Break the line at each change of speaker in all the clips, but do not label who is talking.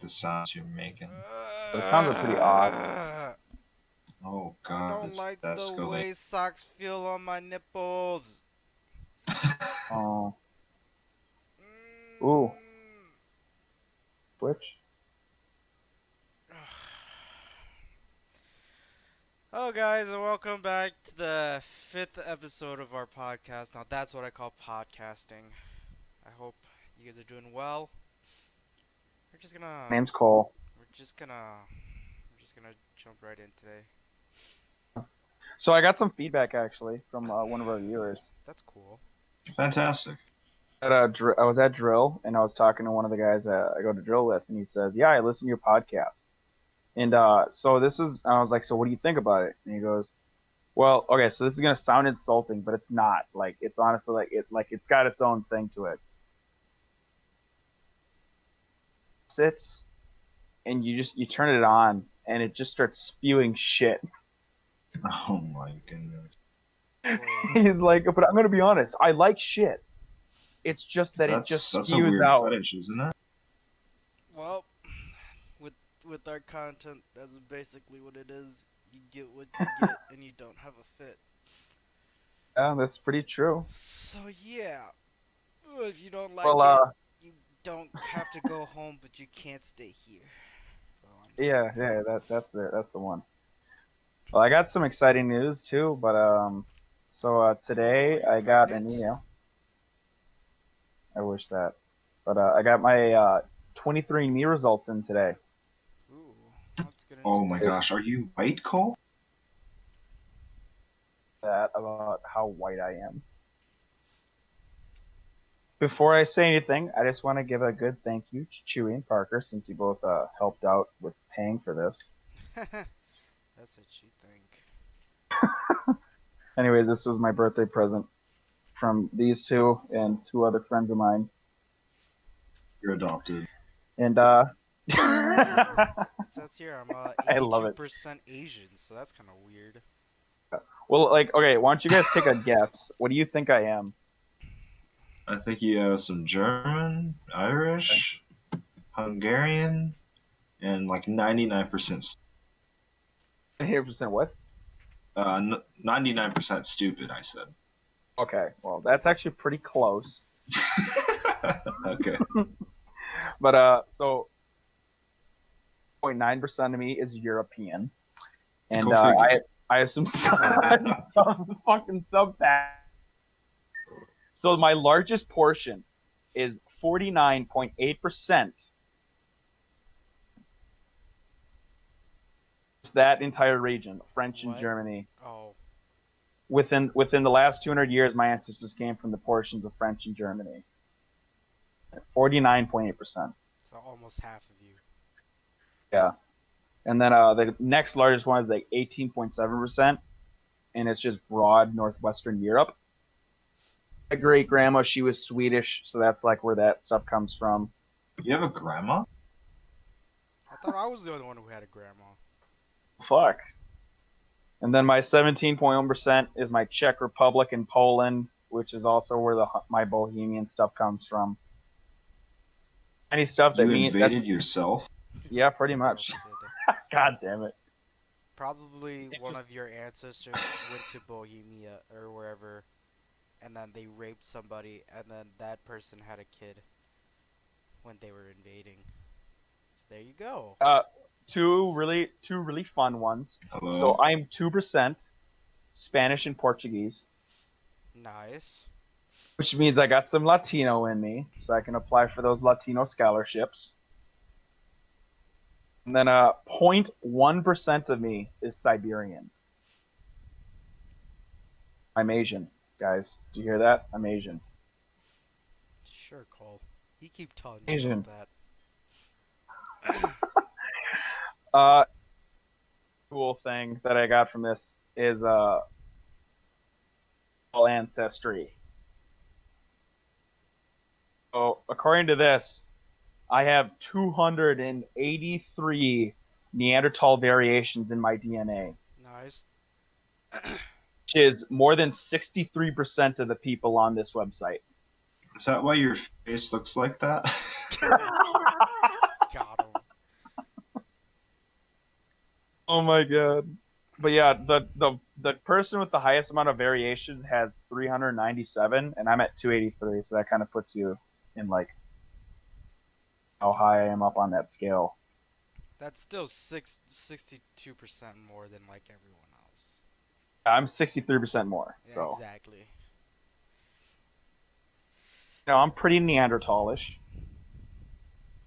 the sounds you're making.
The sounds are pretty odd.
Oh
I
god,
don't
it's
like the
escalating.
way socks feel on my nipples.
Oh, ooh,
Mm.
Twitch.
Hello, guys, and welcome back to the 5th episode of our podcast. Now, that's what I call podcasting. I hope you guys are doing well. We're just gonna,
Name's Cole.
we're just gonna, we're just gonna jump right in today.
So I got some feedback actually from one of our viewers.
That's cool.
Fantastic.
I was at drill and I was talking to one of the guys I go to drill with, and he says, "Yeah, I listen to your podcast." And so I was like, "So what do you think about it?" And he goes, "Well, okay, so this is gonna sound insulting, but it's not. Like, it's honestly it's got its own thing to it. Sits and you turn it on and it just starts spewing shit."
Oh my goodness.
Wait,
He's like, "But I'm gonna be honest, I like shit. It's just that it just
That's a
spews
weird
out."
fetish, isn't it?
well, with with our content, that's basically what it is. You get what you get, and you don't have a fit.
Yeah, that's pretty true.
So yeah, if you don't
Well,
like it, you don't have to go home, but you can't stay here. That's all I'm saying.
yeah, that's the one. Well, I got some exciting news too, but so
Cool. Are
today
you
I got an
pregnant?
email. I wish that, but I got my 23andMe results in today.
Ooh, let's get into
Oh my
Is
this.
gosh, are you white, Cole?
that about how white I am? Before I say anything, I just want to give a good thank you to Chewy and Parker, since you both helped out with paying for this.
That's what you think.
Anyways, this was my birthday present from these two and two other friends of mine.
You're adopted.
And
It says here I'm
I love it.
82% Asian, so that's kind of weird.
Well, like, okay, why don't you guys take a guess? What do you think I am?
I think you have some German, Irish, Hungarian, and like 99%,
100% what?
99% stupid, I said.
Okay, well, that's actually pretty close.
Okay.
But so 0.9% of me is European, and
Go figure.
I have some some fucking sub pack. So my largest portion is 49.8%. That entire region, French and
What?
Germany.
Oh,
Within the last 200 years, my ancestors came from the portions of French and Germany. 49.8%.
so almost half of you.
Yeah. And then the next largest one is like 18.7%, and it's just broad northwestern Europe. My great grandma, she was Swedish, so that's like where that stuff comes from.
You have a grandma?
I thought I was the only one who had a grandma.
Fuck. And then my 17.1% is my Czech Republic and Poland, which is also where my Bohemian stuff comes from. Any stuff that
You
means that,
invaded yourself?
yeah, pretty much.
Roasted.
God damn it.
Probably
It
one
just-
of your ancestors went to Bohemia or wherever, and then they raped somebody, and then that person had a kid when they were invading. So there you go.
two really fun ones.
Hello?
So I'm 2% Spanish and Portuguese,
Nice.
which means I got some Latino in me, so I can apply for those Latino scholarships. And then 0.1% of me is Siberian. I'm Asian, guys. Do you hear that? I'm Asian.
Sure, Cole. You keep telling
Asian.
yourself that.
Cool thing that I got from this is ancestry. So according to this, I have 283 Neanderthal variations in my DNA,
Nice.
which is more than 63% of the people on this website.
Is that why your face looks like that?
Got him.
Oh my god. But yeah, the person with the highest amount of variations has 397, and I'm at 283. So that kind of puts you in like how high I am up on that scale.
That's still 62% more than like everyone else.
I'm 63% more.
Yeah,
So
exactly.
I'm pretty Neanderthalish.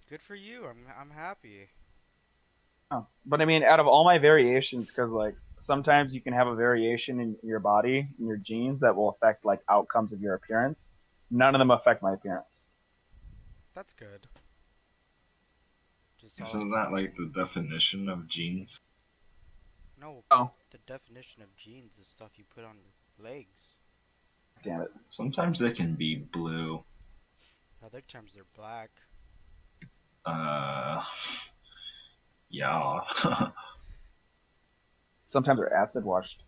Good for you. I'm happy.
Oh. But I mean, out of all my variations, because like sometimes you can have a variation in your body, in your genes that will affect like outcomes of your appearance. None of them affect my appearance.
That's good. Just all
Isn't that like the definition of genes?
no.
Oh,
The definition of jeans is stuff you put on your legs.
damn it.
Sometimes they can be blue.
Other terms they're black.
Uh, yeah.
Sometimes they're acid washed.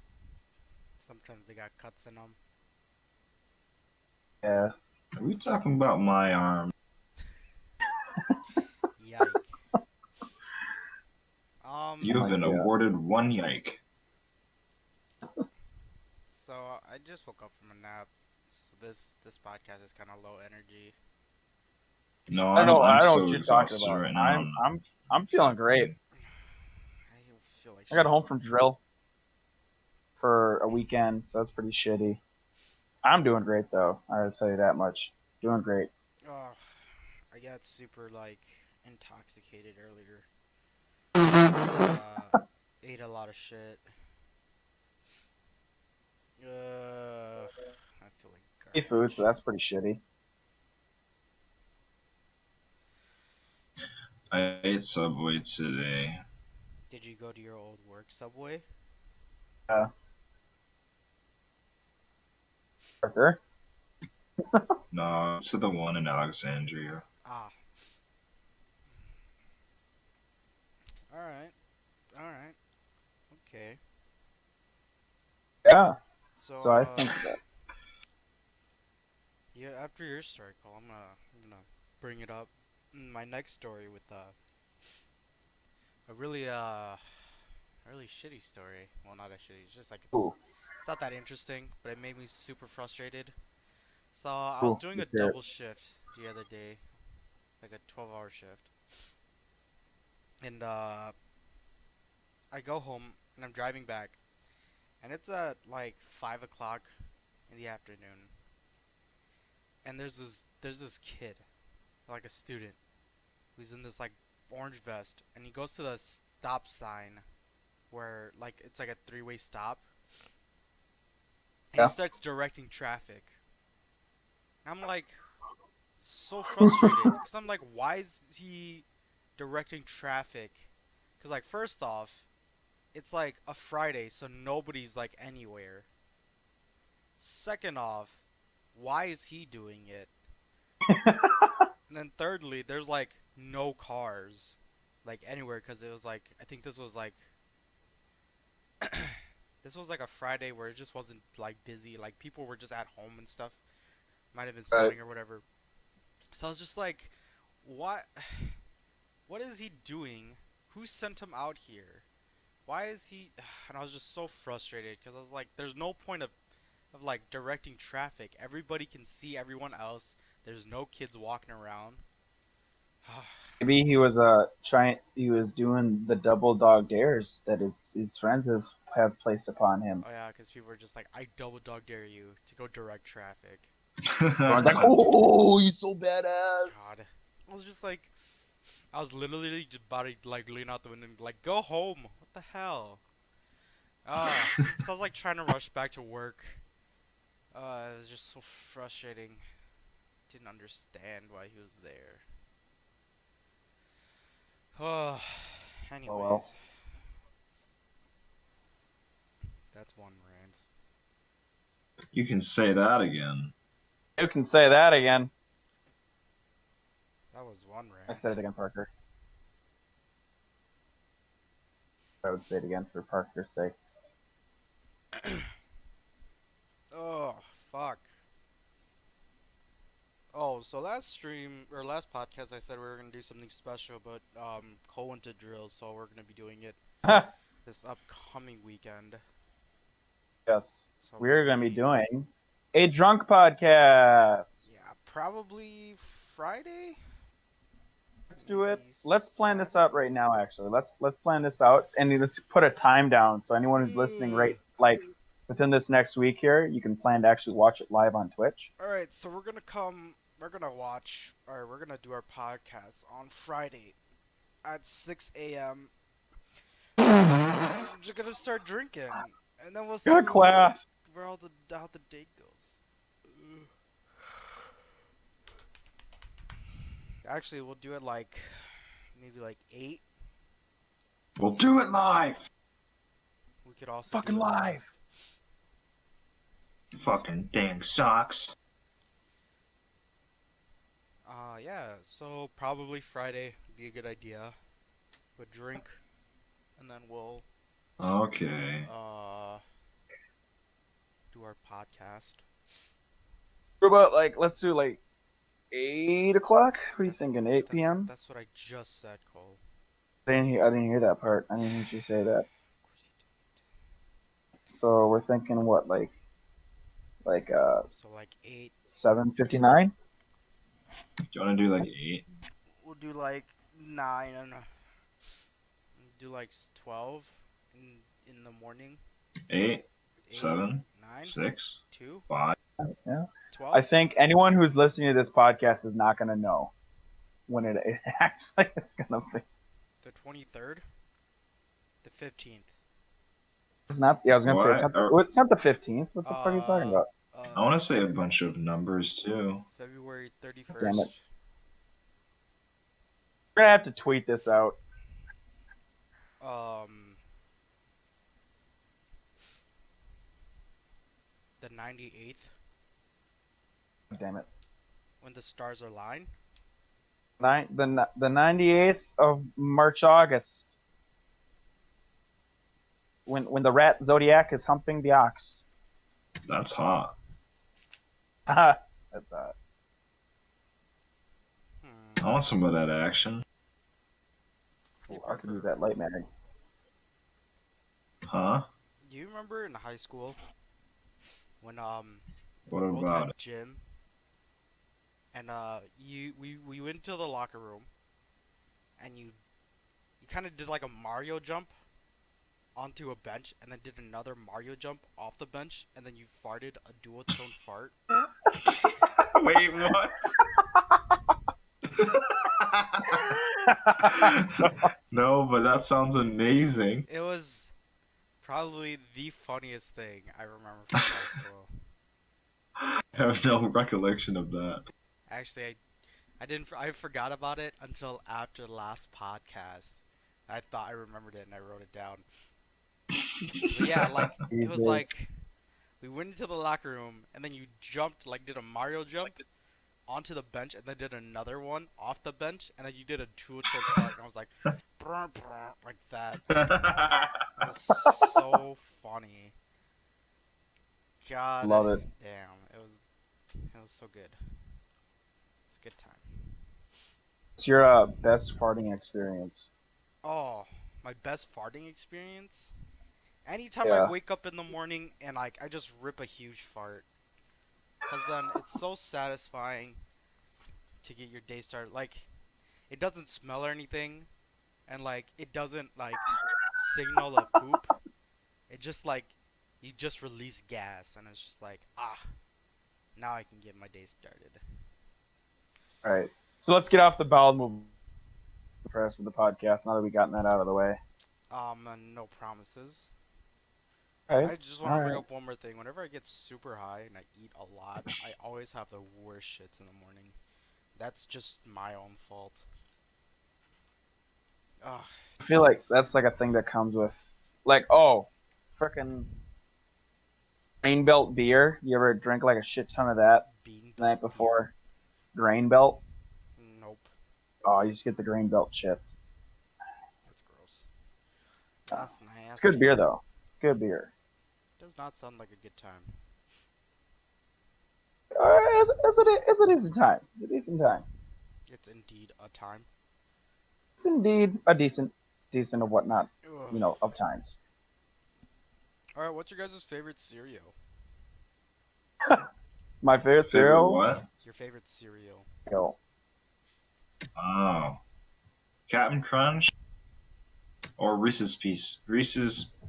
Sometimes they got cuts in them.
Yeah.
Are we talking about my arm?
Yike.
You have
Like
been awarded one yike.
So I just woke up from a nap. So this podcast is kind of low energy.
No,
I don't know.
I'm
I don't know what
so
you're talking
exhausted
about.
right now.
I'm feeling great.
I feel like
I got
shit.
home from drill for a weekend, so that's pretty shitty. I'm doing great though. I gotta tell you that much. Doing great.
Oh, I got super like intoxicated earlier. Ate a lot of shit. I feel like
Seafood, so
garbage.
that's pretty shitty.
I ate Subway today.
Did you go to your old work subway?
Uh, Parker.
No, to the one in Alexandria.
Ah, all right, all right, okay.
Yeah.
So
So I think that.
yeah, after your story, Cole, I'm gonna bring it up. My next story with a really a really shitty story. Well, not a shitty. It's just like
Ooh,
it's not that interesting, but it made me super frustrated. So I was
ooh,
doing a
let's hear it.
double shift the other day, like a 12-hour shift, and I go home and I'm driving back, and it's at like 5 o'clock in the afternoon, and there's this kid, like a student, who's in this like orange vest, and he goes to the stop sign where like it's like a three-way stop, and he
Yeah.
starts directing traffic. I'm like so frustrated because I'm like, why is he directing traffic? Because like first off, it's like a Friday, so nobody's like anywhere. Second off, why is he doing it? And then thirdly, there's like no cars like anywhere because it was like I think this was like a Friday where it just wasn't like busy. Like people were just at home and stuff. Might have been
Right.
snowing or whatever. So I was just like, what? What is he doing? Who sent him out here? Why is he? And I was just so frustrated because I was like, there's no point of like directing traffic. Everybody can see everyone else. There's no kids walking around. Oh
Maybe he was trying. He was doing the double dog dares that his friends have placed upon him.
yeah, because people were just like, I double dog dare you to go direct traffic.
Everyone's like,
That's
"Oh, he's so badass."
God, I was just like, I was literally just about to like lean out the window and be like, go home. What the hell? Because I was like trying to rush back to work. It was just so frustrating. Didn't understand why he was there. Oh,
Oh
anyways,
well.
that's one rant.
You can say that again.
You can say that again.
That was one
I said
rant.
it again, Parker. I would say it again for Parker's sake.
Oh, fuck. Oh, so last stream or last podcast, I said we were gonna do something special, but Cole went to drill, so we're gonna be doing it this upcoming weekend.
Yes,
So
we're gonna be
maybe,
doing a drunk podcast.
yeah, probably Friday,
Let's do it.
maybe
Let's plan this out right now. Actually, let's plan this out and let's put a time down so anyone who's listening, right,
Saturday.
like within this next week here, you can plan to actually watch it live on Twitch.
All right, so we're gonna come. We're gonna watch, or we're gonna do our podcast on Friday at 6 a.m. We're just gonna start drinking, and then we'll see
Good class.
where all the how the date goes. Actually, we'll do it like maybe like 8.
We'll do it live.
We could also do
Fucking
it
live.
live.
Fucking dang socks.
Yeah. So probably Friday would be a good idea. We'll drink, and then we'll
Okay.
do our podcast.
What about let's do 8 o'clock? What are you
That,
thinking? 8 p.m.
that's what I just said, Cole.
I didn't hear that part. I didn't hear you say that.
Of course you
So we're thinking what like
did. So like 8.
7:59.
Do you want to do like 8?
We'll do like 9 and do like 12 in the morning.
8,
8,
7,
9,
6,
2,
5.
Yeah. I
12.
think anyone who's listening to this podcast is not gonna know when it actually is gonna be.
The 23rd. The 15th.
It's not. Yeah, I was gonna say
What?
it's not the 15th. What the fuck are you talking about?
I want to say a bunch of numbers too.
February
Damn it.
31st.
We're gonna have to tweet this out.
The 98th.
Damn it.
When the stars align.
The 98th of March August. When the rat zodiac is humping the ox.
That's hot.
Haha.
Hmm.
I want some of that action.
Hey,
I could use
Parker.
that light mag.
Huh?
Do you remember in high school when
What
we both
about
had
it?
gym and we went to the locker room and you kind of did like a Mario jump onto a bench and then did another Mario jump off the bench and then you farted a dual tone fart.
Wait, what? No, but that sounds amazing.
It was probably the funniest thing I remember from high school.
I have no recollection of that.
Actually, I forgot about it until after the last podcast. I thought I remembered it and I wrote it down. But yeah, like it was
Jesus.
like we went into the locker room and then you jumped like did a Mario jump onto the bench and then did another one off the bench and then you did a dual tone fart and I was like brr, brr, like that. It was so funny. God
Love it.
damn. It was so good. It's a good time.
What's your best farting experience?
Oh, my best farting experience? Anytime I
Yeah.
wake up in the morning and like I just rip a huge fart. Cause then it's so satisfying to get your day started. Like it doesn't smell or anything and like it doesn't like signal a poop. It just like you just release gas and it's just like now I can get my day started.
All right. So let's get off the bowel movement for the rest of the podcast now that we've gotten that out of the way.
No promises.
All right.
I just
All
want to bring
right.
up one more thing. Whenever I get super high and I eat a lot, I always have the worst shits in the morning. That's just my own fault. Ugh,
I feel like
jeez.
that's like a thing that comes with, frickin' grain belt beer. You ever drink like a shit ton of that
Bean
the night
belt beer?
before? Grain belt.
Nope.
Oh, you just get the grain belt shits.
That's gross.
Oh.
That's
It's good
nasty.
beer though. Good beer.
Does not sound like a good time.
It's a decent time. It's a decent time.
It's indeed a time.
It's indeed a decent of whatnot.
Ugh.
of times.
All right, what's your guys' favorite cereal?
My favorite
Favorite
cereal,
what?
Your favorite cereal?
yo,
Oh, Captain Crunch or Reese's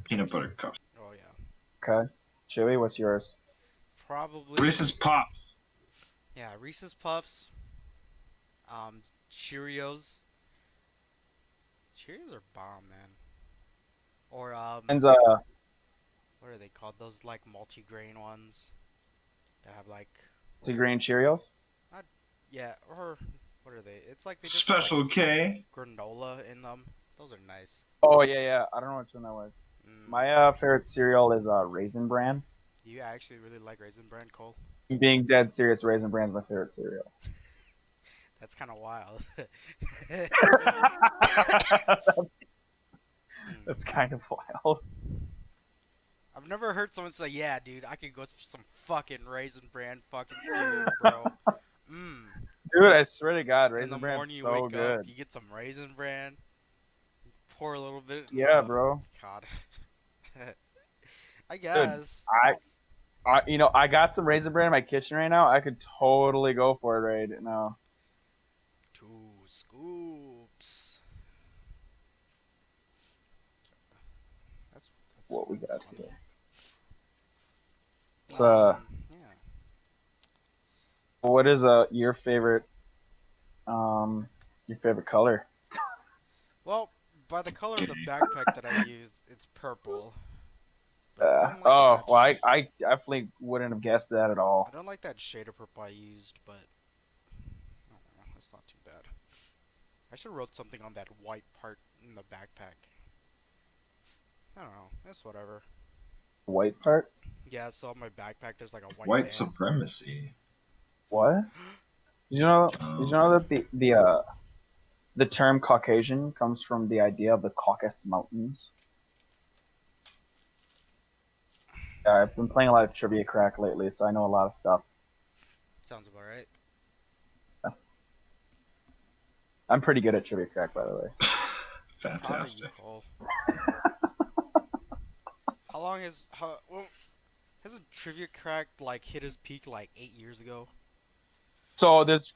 peanut butter cups.
Oh yeah,
okay. Chewy, what's yours?
probably.
Reese's Pops.
Yeah, Reese's Puffs. Cheerios. Cheerios are bomb, man. Or
And
what are they called? Those like multi-grain ones that have like,
the green Cheerios.
not, yeah. Or what are they? It's like they just have like
Special K.
granola in them. Those are nice.
Oh yeah, yeah. I don't know which one that was.
Mm.
My favorite cereal is Raisin Bran.
Do you actually really like Raisin Bran, Cole?
Being dead serious, Raisin Bran is my favorite cereal.
That's kind of wild. Hmm.
That's kind of wild.
I've never heard someone say, "Yeah, dude, I could go for some fucking Raisin Bran fucking cereal, bro." Mmm.
Dude, I swear to God,
In the
Raisin Bran's
morning you
so
wake up,
good.
you get some Raisin Bran, pour a little bit in
Yeah,
the.
bro.
God. I
Dude,
guess.
I got some Raisin Bran in my kitchen right now. I could totally go for it right now.
2 scoops. That's
What we
that's
got
funny.
here? It's,
Yeah.
what is your favorite color?
Well, by the color of the backpack that I used, it's purple. But I don't like
Oh,
that.
well, I definitely wouldn't have guessed that at
I
all.
don't like that shade of purple I used, but I don't know, it's not too bad. I should have wrote something on that white part in the backpack. I don't know. It's whatever.
White part?
Yeah, so on my backpack there's like a white
White
band.
supremacy.
What? Did you know
Oh.
that the term Caucasian comes from the idea of the Caucasus Mountains? I've been playing a lot of Trivia Crack lately, so I know a lot of stuff.
Sounds about right.
I'm pretty good at Trivia Crack, by the way.
Proud of you,
Fantastic.
Cole. How long well, hasn't Trivia Crack like hit his peak like 8 years ago?
So there's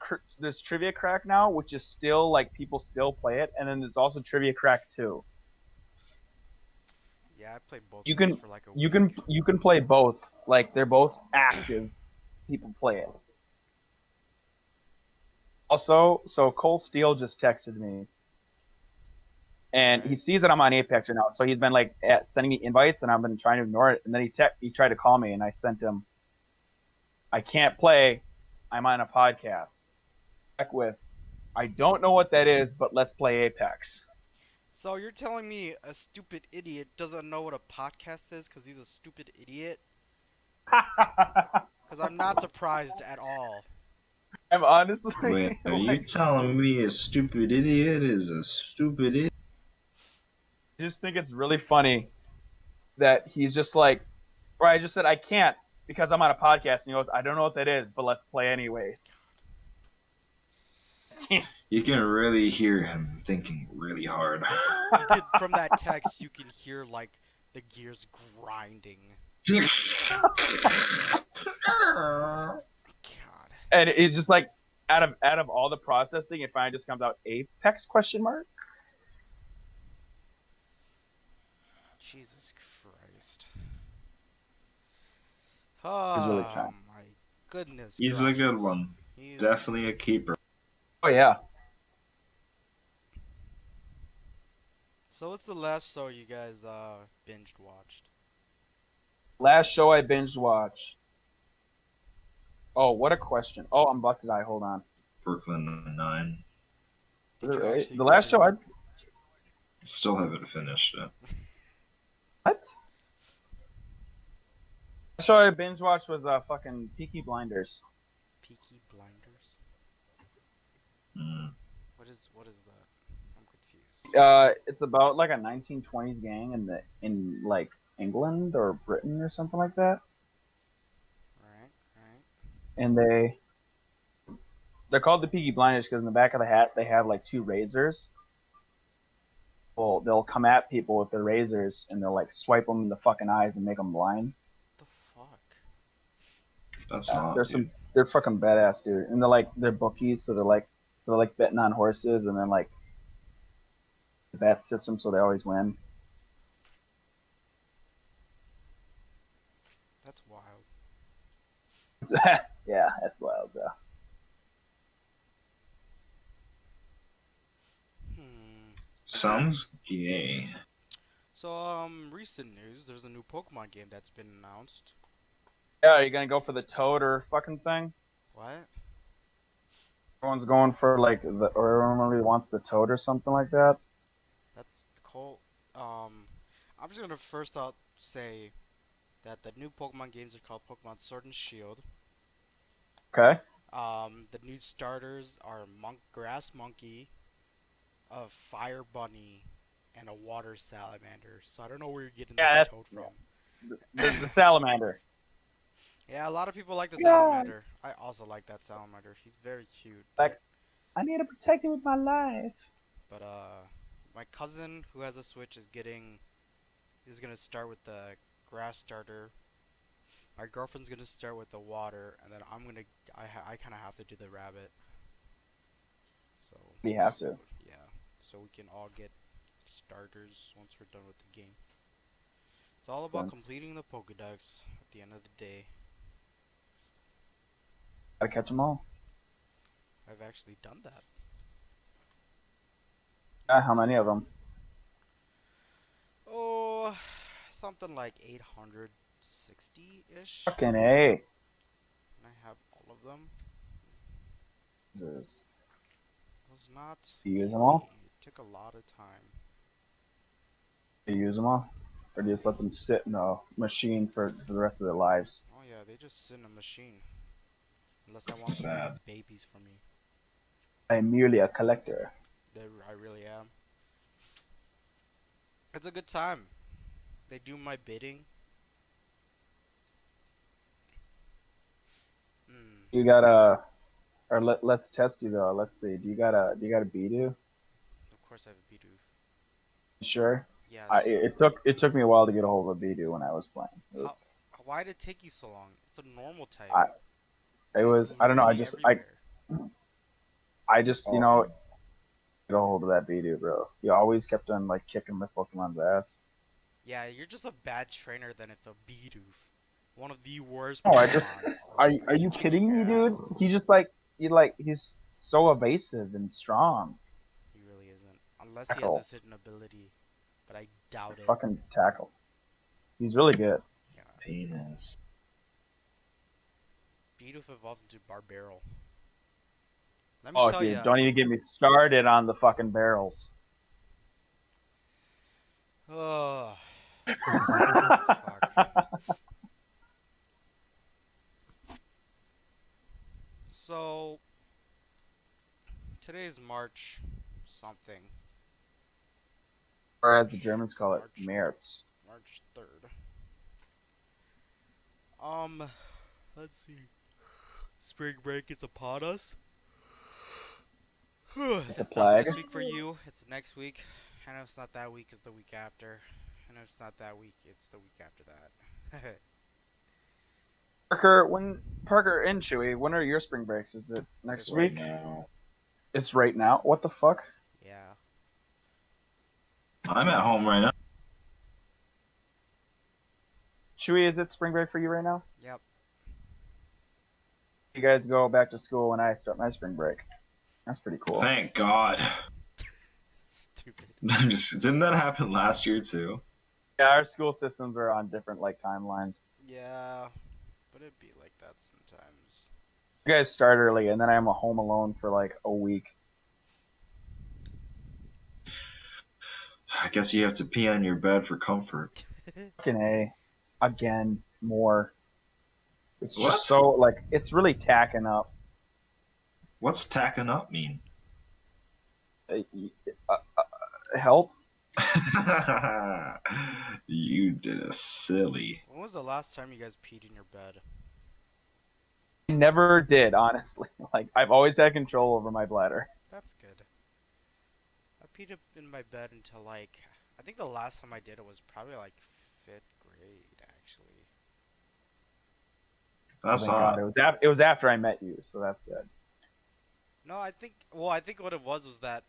Trivia Crack now, which is still like people still play it, and then there's also Trivia Crack 2.
Yeah, I played both
You
of those
can
for like a
you
week.
can you can play both. Like they're both active. People play it. Also, so Cole Steele just texted me, and he
Right.
sees that I'm on Apex right now. So he's been like sending me invites, and I've been trying to ignore it. And then he tried to call me, and I sent him. I can't play. I'm on a podcast. Back with. I don't know what that is, but let's play Apex.
So you're telling me a stupid idiot doesn't know what a podcast is because he's a stupid idiot? Because I'm not surprised at all.
I'm honestly
Wait, are you
like,
telling me a stupid idiot is a stupid idiot?
I just think it's really funny that he's just like, or I just said I can't because I'm on a podcast, and he goes, I don't know what that is, but let's play anyways.
You can really hear him thinking really hard.
You could, from that text, you can hear like the gears grinding. God.
And it's just like out of all the processing, it finally just comes out Apex question mark.
Jesus Christ.
He's really
Oh
trying.
my goodness
He's a good
gracious.
one.
He's
Definitely a keeper.
Oh yeah.
So what's the last show you guys binged watched?
Last show I binge watched. Oh, what a question. Oh, I'm about to die. Hold on.
Brooklyn Nine.
Is
Did
it
you
right?
actually
The last show I
complete
Still haven't finished it.
what? The show I binge watched was fucking Peaky Blinders.
Peaky Blinders?
Mm.
What is that? I'm confused.
It's about like a 1920s gang in like England or Britain or something like that,
Right, right.
and they're called the Peaky Blinders because in the back of the hat they have like two razors. they'll come at people with their razors and they'll like swipe them in the fucking eyes and make them blind.
The fuck?
That's
Yeah,
not, dude.
they're fucking badass, dude. And they're bookies, so they're like betting on horses and then like the bet system, so they always win.
That's wild.
Yeah, that's wild, though.
Hmm.
Sounds gay.
So, recent news. There's a new Pokemon game that's been announced.
Yeah, are you gonna go for the toad or fucking thing?
What?
Everyone's going for like or everyone really wants the toad or something like that.
That's cool. Um, I'm just gonna first out say that the new Pokemon games are called Pokemon Sword and Shield.
Okay.
The new starters are Grass Monkey, a Fire Bunny, and a Water Salamander. So I don't know where you're getting this
Yeah, that's
toad from.
the salamander.
Yeah, a lot of people like the
Yeah,
salamander. I also like that salamander. He's very cute,
like I need to protect it with my life.
but my cousin who has a Switch is gonna start with the grass starter. My girlfriend's gonna start with the water, and then I kind of have to do the rabbit. So
You have
so
to.
yeah, so we can all get starters once we're done with the game. It's all about
Sense.
completing the Pokedex at the end of the day.
Gotta catch them all.
I've actually done that.
How
Yes.
many of them?
Oh, something like 860-ish.
Fucking A.
And I have all of them.
Jesus.
It was not
Do you use them all?
easy. It took a lot of time.
Do you use them all? Or do you just let them sit in a machine for the rest of their lives?
Oh yeah, they just sit in a machine. Unless I want them to
Sad.
have babies for me.
I'm merely a collector.
I really am. It's a good time. They do my bidding. Hmm.
You got a, or let's test you though. Let's see. Do you got a Bidoof?
Of course I have a Bidoof.
You sure?
Yes.
It took me a while to get a hold of a Bidoof when I was playing.
How? Why did it take you so long? It's a normal type,
I it
and it's
was I don't know.
literally everywhere.
I just you know get a hold of that Bidoof, bro. He always kept on like kicking my Pokemon's ass.
Yeah, you're just a bad trainer than if a Bidoof. One of the worst
No, I just
Pokemons.
are you
Kicking
kidding
your
me, dude?
ass.
He just like he's so evasive and strong.
He really isn't. Unless he has
Tackle,
this hidden ability. But I doubt it.
fucking tackle. He's really good.
Yeah.
Penis.
Bidoof evolves into Barbarrel. Let me
Oh,
tell
dude,
ya.
don't even get me started on the fucking barrels.
Oh, fuck. So, today's March something.
Or as the Germans call it,
March
März.
March 3rd. Um, let's see. Spring break is upon us. If
It's a
it's not
plague.
this week for you, it's next week. And if it's not that week, it's the week after. And if it's not that week, it's the week after that.
Parker and Chewy, when are your spring breaks? Is it next
This
Right
week?
week.
now.
It's right now. What the fuck?
Yeah.
I'm at home right now.
Chewy, is it spring break for you right now?
Yep.
You guys go back to school when I start my spring break. That's pretty cool.
Thank God.
Stupid.
Didn't that happen last year too?
Yeah, our school systems are on different like timelines.
Yeah, but it'd be like that sometimes.
You guys start early, and then I'm home alone for like a week.
I guess you have to pee on your bed for comfort.
Fucking A. Again, more. It's
What?
just so like it's really tacking up.
What's tacking up mean?
Uh, Help.
You did a silly.
When was the last time you guys peed in your bed?
I never did, honestly. Like I've always had control over my bladder.
That's good. peed up in my bed until like I think the last time I did it was probably like fifth grade actually.
Oh,
That's
thank God.
hot.
It was after I met you, so that's good.
No, I think what it was that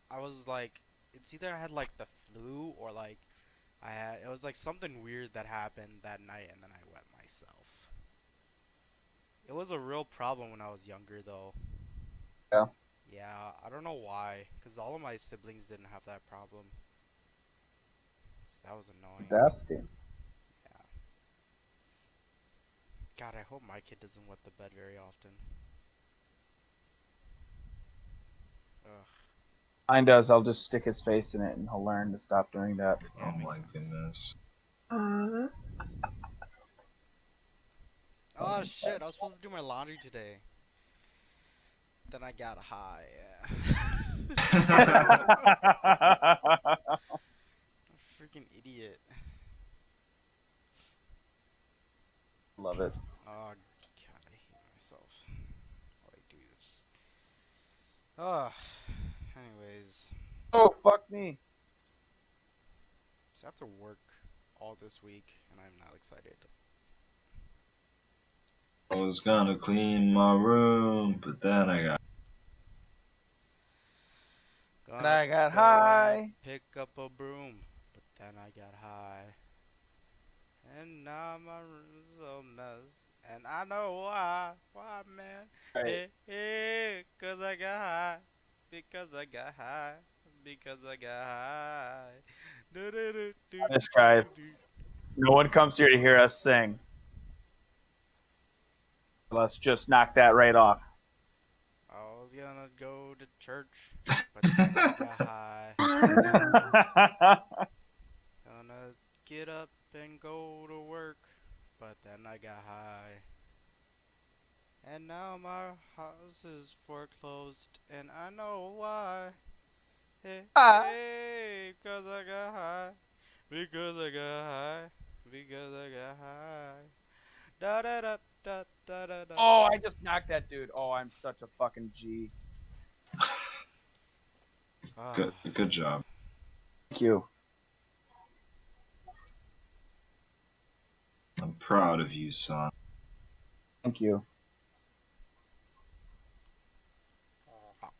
I was like it's either I had like the flu or like I had it was like something weird that happened that night and then I wet myself. It was a real problem when I was younger though.
Yeah.
Yeah, I don't know why, cuz all of my siblings didn't have that problem. So that was annoying.
Nasty.
Yeah. God, I hope my kid doesn't wet the bed very often. Ugh.
Mine does. I'll just stick his face in it, and he'll learn to stop doing that.
Yeah,
Oh
it makes
my
sense.
goodness.
Oh shit, I was supposed to do my laundry today. Then I got high. Yeah. Freaking idiot.
Love it.
Oh god, I hate myself. What I do is. Oh. Anyways,
Oh, fuck me.
so I have to work all this week, and I'm not excited.
I was gonna clean my room, but then I got.
And
Gonna
I got
go and
high.
pick up a broom, but then I got high. And now my room's a mess. And I know why. Why, man?
Right.
Hey, cause I got high. Because I got high. Because I got high. Do do do do
Jesus
do
Christ.
do.
No one comes here to hear us sing. Let's just knock that right off.
I was gonna go to church, but then I got high. Gonna get up and go to work, but then I got high. And now my house is foreclosed, and I know why. Hey,
Ah.
hey, because I got high. Because I got high. Because I got high. Da da da da da da da.
Oh, I just knocked that dude. Oh, I'm such a fucking G.
Ah,
Good job.
Thank you.
I'm proud of you, son.
Thank you.
ah.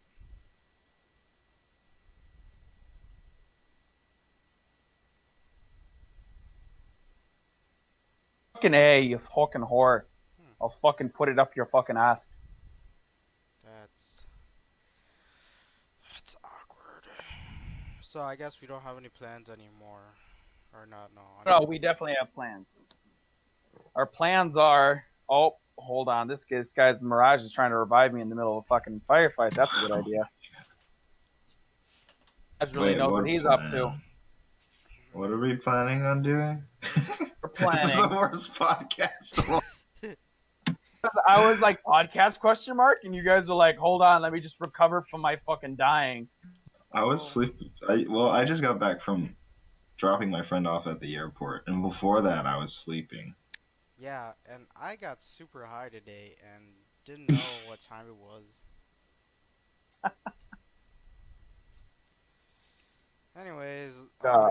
Fucking A, you fucking whore.
Hmm,
I'll fucking put it up your fucking ass.
that's that's awkward. So I guess we don't have any plans anymore, or not? No, I
No,
mean,
we definitely have plans. Our plans are. Oh, hold on. This guy's Mirage is trying to revive me in the middle of a fucking firefight. That's a good idea. Mirage really
Wait,
knows what
what
he's up to.
plan? What are we planning on doing?
We're
This is the
planning.
worst podcast.
I was like podcast question mark, and you guys were like, hold on, let me just recover from my fucking dying.
I was
well,
sleeping. I just got back from dropping my friend off at the airport, and before that, I was sleeping.
yeah, and I got super high today and didn't know what time it was. Anyways,
Uh,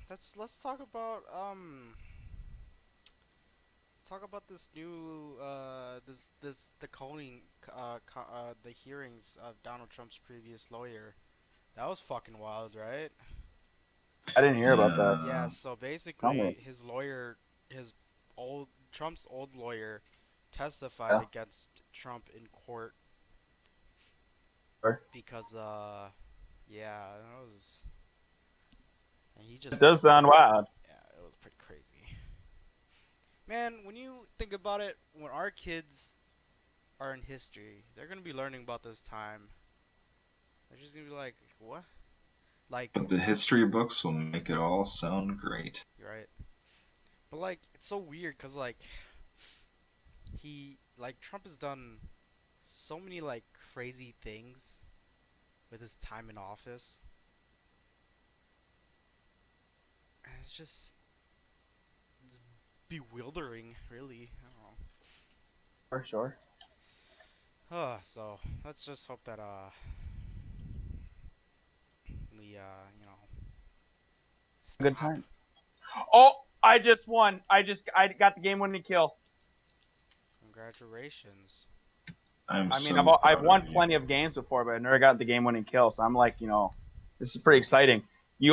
let's talk about talk about this new the calling the hearings of Donald Trump's previous lawyer. That was fucking wild, right?
I didn't hear about that.
Yeah,
Yeah.
so
Tell me.
basically his lawyer, his old Trump's old lawyer testified
Yeah.
against Trump in court
Sure.
because yeah, that was and he
It
just
does sound wild.
yeah, it was pretty crazy. Man, when you think about it, when our kids are in history, they're gonna be learning about this time. They're just gonna be like, what? Like,
But the history books will make it all sound great.
you're right. But like, it's so weird because like Trump has done so many like crazy things with his time in office, and it's bewildering, really. I don't know.
For sure.
So let's just hope that we be,
Good
stop.
time. Oh, I just won. I got the game-winning kill.
Congratulations.
I'm
I mean,
so
I've
proud of
won
you.
plenty of games before, but I never got the game-winning kill. So I'm like, this is pretty exciting.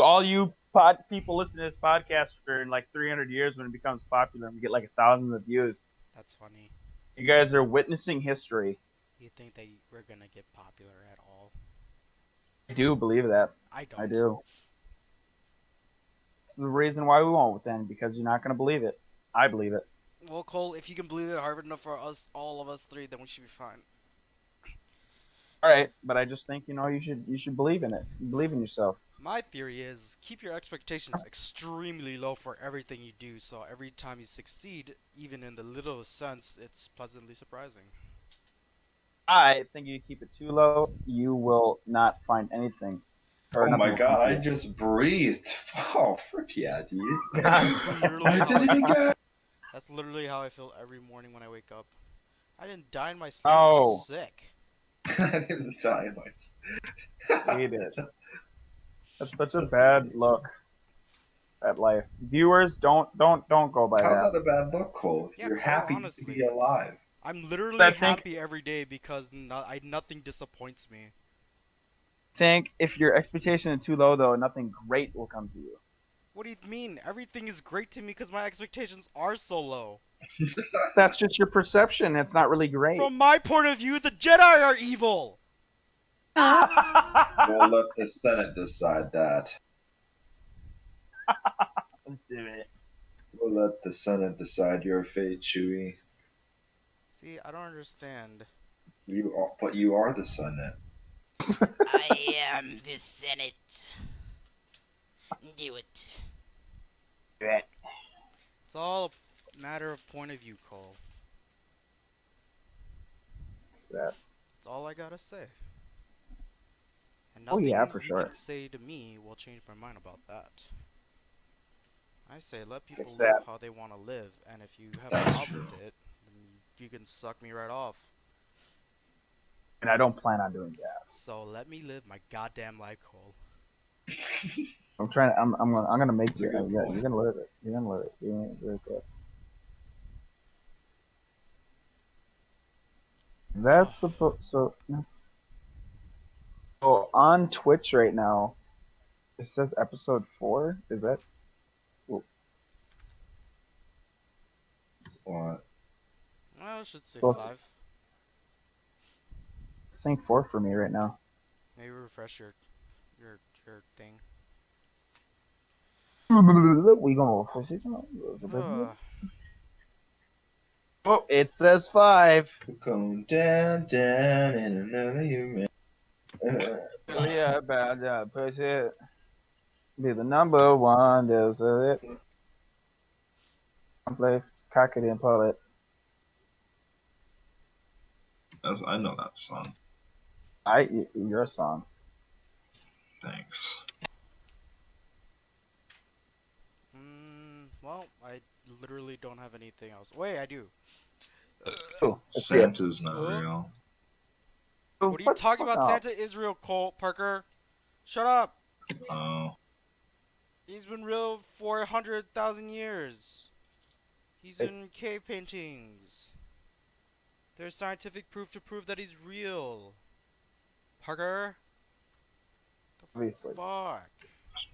All you pod people listen to this podcast for like 300 years when it becomes popular and we get like thousands of views.
That's funny.
You guys are witnessing history.
You think that we're gonna get popular at all?
I do believe that.
I
I
don't.
do. It's the reason why we won't then, because you're not going to believe it. I believe it.
Well, Cole, if you can believe it hard enough for us, all of us three, then we should be fine.
All right, but I just think you should believe in it. Believe in yourself.
My theory is keep your expectations extremely low for everything you do, so every time you succeed, even in the littlest sense, it's pleasantly surprising.
I think you keep it too low, you will not find anything, or
Oh
nothing
my
will come
god,
to
I
you.
just breathed. Oh, frick yeah, dude.
That's literally
I
how
did
I.
it again.
That's literally how I feel every morning when I wake up. I didn't die in my sleep. I'm
Oh,
sick.
I didn't die
we
myself.
did. That's such a
That's
bad
amazing.
look at life. Viewers, don't go by
How's
that.
that a bad look, Cole?
Yeah,
You're
Cole,
happy to be
honestly.
alive.
I'm
I
literally
think
happy every day because nothing disappoints me.
think if your expectation is too low, though, nothing great will come to you.
What do you mean? Everything is great to me because my expectations are so low.
That's just your perception. It's not really great.
From my point of view, the Jedi are evil!
We'll let the Senate decide that.
Let's do it.
We'll let the Senate decide your fate, Chewie.
See, I don't understand.
But you are the Senate.
I am the Senate. Do it.
Do it.
It's all a matter of point of view, Cole.
What's that?
That's all I gotta say. And
Oh yeah,
nothing
for
you can
sure.
say to me will change my mind about that. I say let people
Fix
live
that.
how they want to live, and if you have a
That's
problem
true.
with it, then you can suck me right off.
And I don't plan on doing that.
So let me live my goddamn life, Cole.
I'm trying. I'm gonna make
That's a
you.
good
Yeah,
point.
you're gonna live it. You're gonna live it. You're gonna live it. That's supposed. So that's. So on Twitch right now, it says episode 4. Is that? Well,
Well, I should say
well,
5.
it's saying 4 for me right now.
Maybe refresh your thing.
We gonna.
Ugh.
Oh, it says 5.
Going down, down in another human.
Yeah, about that. Push it. Be the number one. Does it complex? Cock it and pull it.
I know that song.
Your song.
Thanks.
Well, I literally don't have anything else. Wait, I do.
Oh, let's see it.
Santa's not
Huh?
real.
What are you talking about?
No.
Santa Israel, Cole Parker? Shut up.
Oh,
He's been real for 100,000 years. He's
It-
in cave paintings. There's scientific proof to prove that he's real. Parker? The
Obviously.
fuck?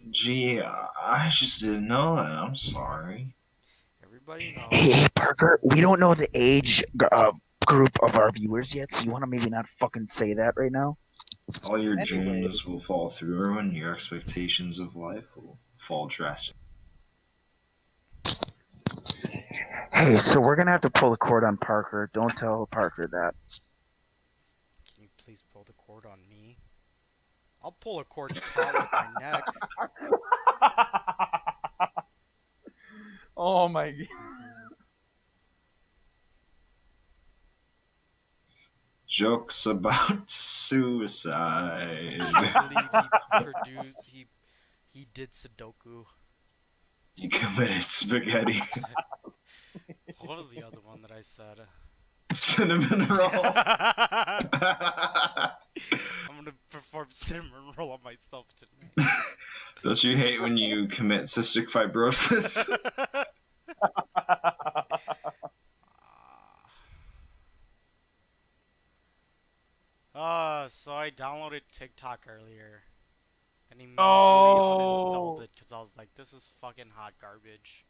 gee, I just didn't know that. I'm sorry.
Everybody
Hey,
knows.
Parker, we don't know the age group of our viewers yet, so you want to maybe not fucking say that right now?
All your
Anyways.
dreams will fall through, and your expectations of life will fall drastically.
Hey, so we're gonna have to pull the cord on Parker. Don't tell Parker that.
Can you please pull the cord on me? I'll pull a cord taut with my neck.
Oh my god.
Jokes about
I
suicide.
can't believe he did Sudoku.
You committed spaghetti.
What was the other one that I said?
Cinnamon roll.
I'm gonna perform cinnamon roll on myself tonight.
Don't you hate when you commit cystic fibrosis?
So I downloaded TikTok earlier and immediately uninstalled
Oh,
it because I was like, this is fucking hot garbage.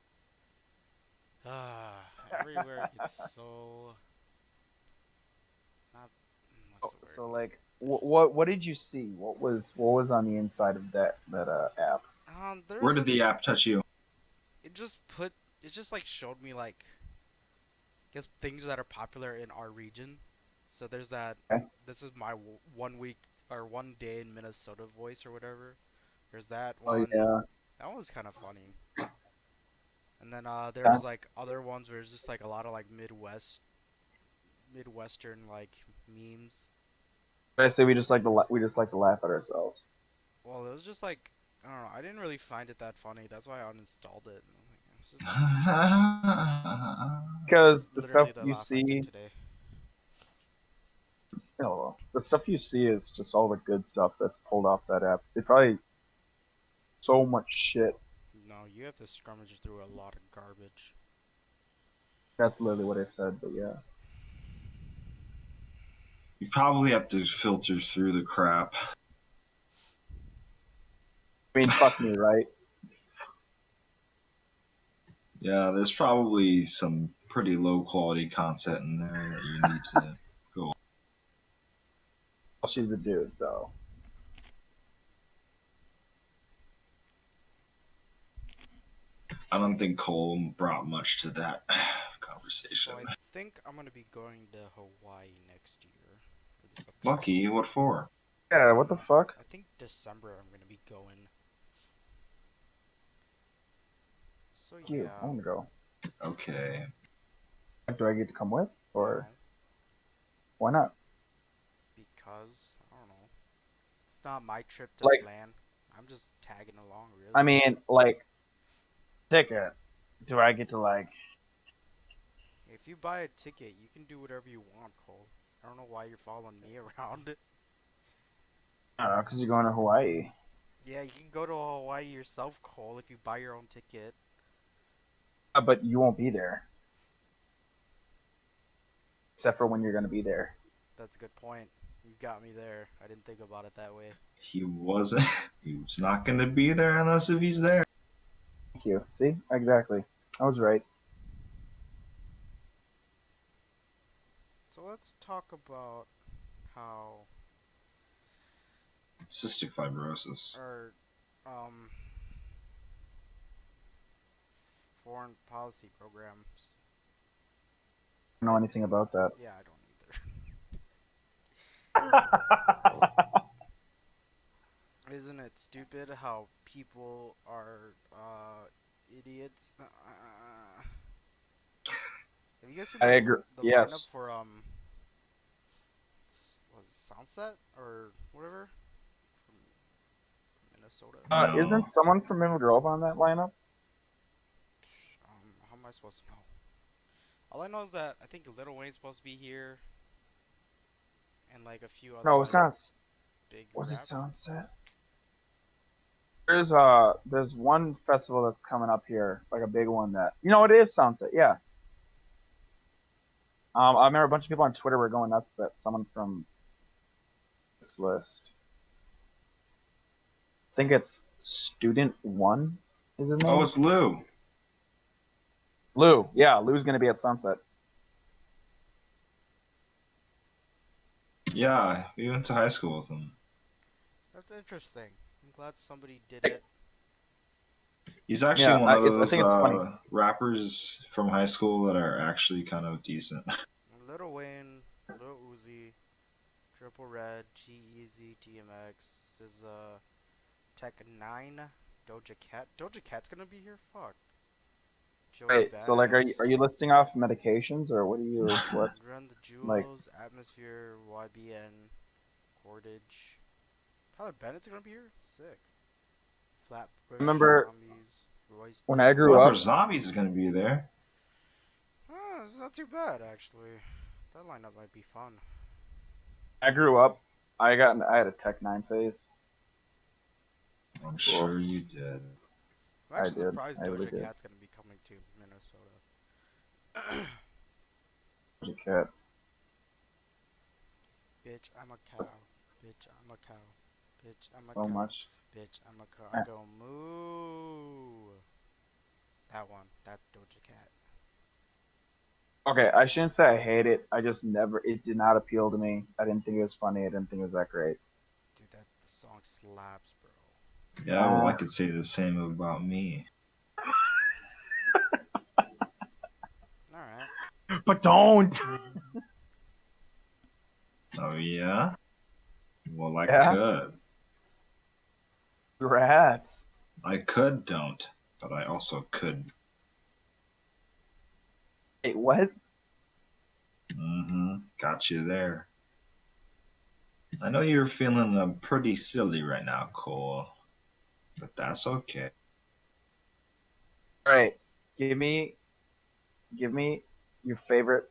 Everywhere gets so not. What's the word?
so like, what did you see? What was on the inside of that app?
Where
There's
did
a.
the app touch you?
It just put. It just like showed me like, I guess things that are popular in our region. So there's that.
Okay.
This is my 1 week or 1 day in Minnesota voice or whatever. There's that
Oh
one.
yeah.
That one was kind of funny. And then
Yeah.
there's like other ones where it's just like a lot of like Midwestern like memes.
I say we just like to laugh at ourselves
Well, it was just like I don't know. I didn't really find it that funny. That's why I uninstalled it. And I'm like, it's just not funny.
because
That's
the stuff
literally the
you
laugh I get
see,
today.
the stuff you see is just all the good stuff that's pulled off that app. They probably so much shit.
No, you have to scrummage through a lot of garbage.
That's literally what I said. But yeah,
You probably have to filter through the crap.
I mean, fuck me, right?
Yeah, there's probably some pretty low quality content in there that you need to go.
Well, she's a dude, so
I don't think Cole brought much to that
So
conversation.
I think I'm gonna be going to Hawaii next year, or this upcoming
Lucky,
year.
what for?
yeah. What the fuck?
I think December I'm gonna be going. So
You, I
yeah,
want to go.
Okay.
Do I get to come with, or
no,
why not?
because I don't know. It's not my trip to
Like,
plan. I'm just tagging along,
I
really.
mean, like, ticket. Do I get to like?
If you buy a ticket, you can do whatever you want, Cole. I don't know why you're following me around.
I don't know, cause you're going to Hawaii.
Yeah, you can go to Hawaii yourself, Cole, if you buy your own ticket.
But you won't be there, except for when you're gonna be there.
That's a good point. You got me there. I didn't think about it that way.
He wasn't. He was not going to be there unless if he's there.
Thank you. See, exactly. I was right.
So let's talk about how
Cystic fibrosis.
our um foreign policy programs.
I don't
I
know anything about that.
Yeah, I don't either. Isn't it stupid how people are idiots? Have you guys seen
I agree.
the lineup
Yes.
for was it Sunset or whatever from Minnesota?
No.
Isn't someone from Middle Grove on that lineup?
How am I supposed to know? All I know is that I think Lil Wayne's supposed to be here and like a few other
No, it's
like
not.
big
Was it
rap.
Sunset? There's one festival that's coming up here, like a big one that it is Sunset. Yeah. I remember a bunch of people on Twitter were going nuts that someone from this list. I think it's Student One is his
Oh,
name.
it's Lou.
Lou. Yeah, Lou's gonna be at Sunset.
Yeah, we went to high school with him.
That's interesting. I'm glad somebody did
Like,
it.
He's actually
yeah,
one of
I
those
think it's funny.
rappers from high school that are actually kind of decent.
Lil Wayne, Lil Uzi, Triple Red, G-Eazy, DMX, SZA, Tech 9, Doja Cat. Doja Cat's gonna be here? Fuck. Joey
Wait, so like, are
Badass,
you listing off medications or what
Run the
like?
Jewels, Atmosphere, YBN, Cordage. Tyler Bennett's gonna be here? Sick.
I
Flatbush
remember
Zombies, Royce
when I grew
Flatbush
up.
Davis.
Zombies is going to be there.
It's not too bad actually. That lineup might be fun.
I grew up. I had a Tech 9 phase.
I'm
Oof,
sure you did.
I'm
I
actually
did.
surprised
I really
Doja
did.
Cat's gonna be coming to Minnesota.
As a cat.
Bitch, I'm a cow. Bitch, I'm a cow. Bitch, I'm a
So
cow.
much.
Bitch, I'm a cow. I
Eh.
go moo. That one. That's Doja Cat.
Okay, I shouldn't say I hate it. I just never. It did not appeal to me. I didn't think it was funny. I didn't think it was that great.
Dude, that the song slaps, bro.
Yeah, well, I could say the same about me.
All right.
But don't.
Oh, yeah? Well, I
Yeah.
could.
Rats.
I could don't, but I also could.
Wait, what?
Mm-hmm. Got you there. I know you're feeling pretty silly right now, Cole, but that's okay.
All right. Give me, give me your favorite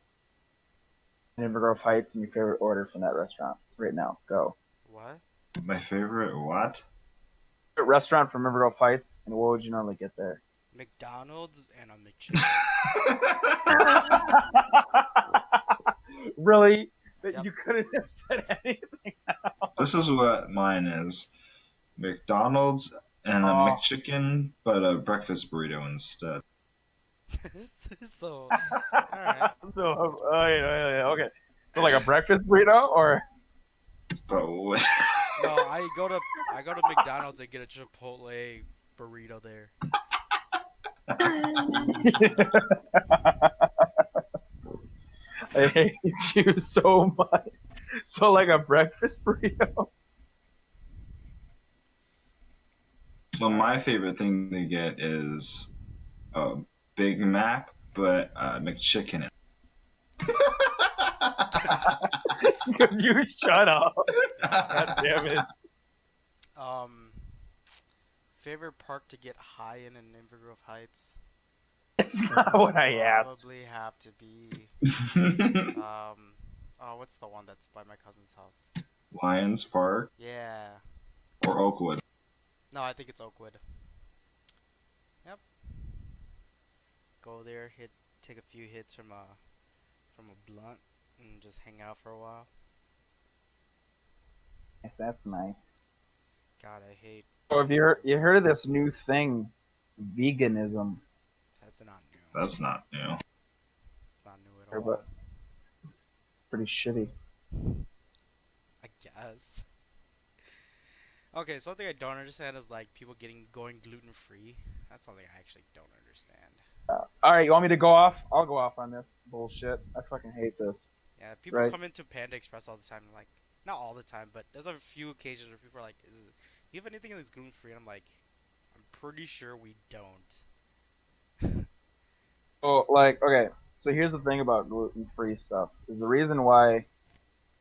Denver Grove Heights and your favorite order from that restaurant right now. Go.
What?
My favorite what?
Favorite restaurant from River Grove Heights, and what would you normally get there?
McDonald's and a McChicken.
Really? That
Yep.
you couldn't have said anything.
This is what mine is. McDonald's and a
Oh.
McChicken, but a breakfast burrito instead.
So, all right.
So,
That's a good one.
okay. So like a breakfast burrito, or
But
No, I go to McDonald's and get a Chipotle burrito there.
I hate you so much. So like a breakfast burrito.
so
All
my
right.
favorite thing to get is a Big Mac, but McChicken.
Could you shut up? God
God.
damn it.
Um, favorite park to get high in Inver Grove Heights?
That's not what I asked.
Probably have to be um. Oh, what's the one that's by my cousin's house?
Lions Park
Yeah.
or Oakwood.
No, I think it's Oakwood. Yep. Go there, take a few hits from a blunt, and just hang out for a while.
Yes, that's nice.
God, I hate
So have
Inver Grove
you heard of this
Heights.
new thing, veganism?
That's not new.
That's not new.
It's not new at
But
all.
pretty shitty.
I guess. Okay, something I don't understand is like people going gluten free. That's something I actually don't understand.
All right, you want me to go off? I'll go off on this bullshit. I fucking hate this.
Yeah, people
Right?
come into Panda Express all the time. Like, not all the time, but there's a few occasions where people are like, "Do you have anything that's gluten free?" And I'm like, "I'm pretty sure we don't."
So like, okay. So here's the thing about gluten-free stuff. Is the reason why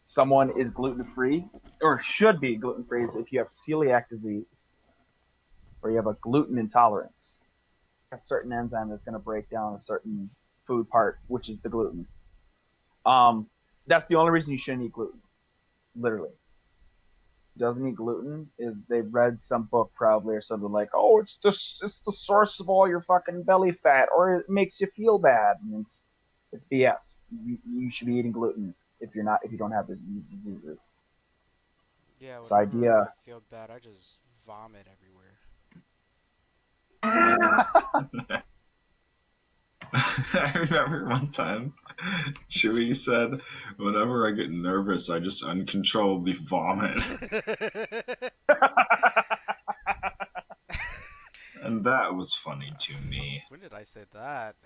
someone is gluten-free or should be gluten-free is if you have celiac disease or you have a gluten intolerance. A certain enzyme that's going to break down a certain food part, which is the gluten. Um, that's the only reason you shouldn't eat gluten. Literally, doesn't eat gluten is they read some book probably or something like, oh, it's the source of all your fucking belly fat, or it makes you feel bad, and it's BS. You should be eating gluten if you don't have the diseases.
Yeah,
This
whenever I
idea.
feel bad, I just vomit everywhere.
I remember one time Chewie said, whenever I get nervous, I just uncontrollably vomit. And that was funny to me.
When did I say that?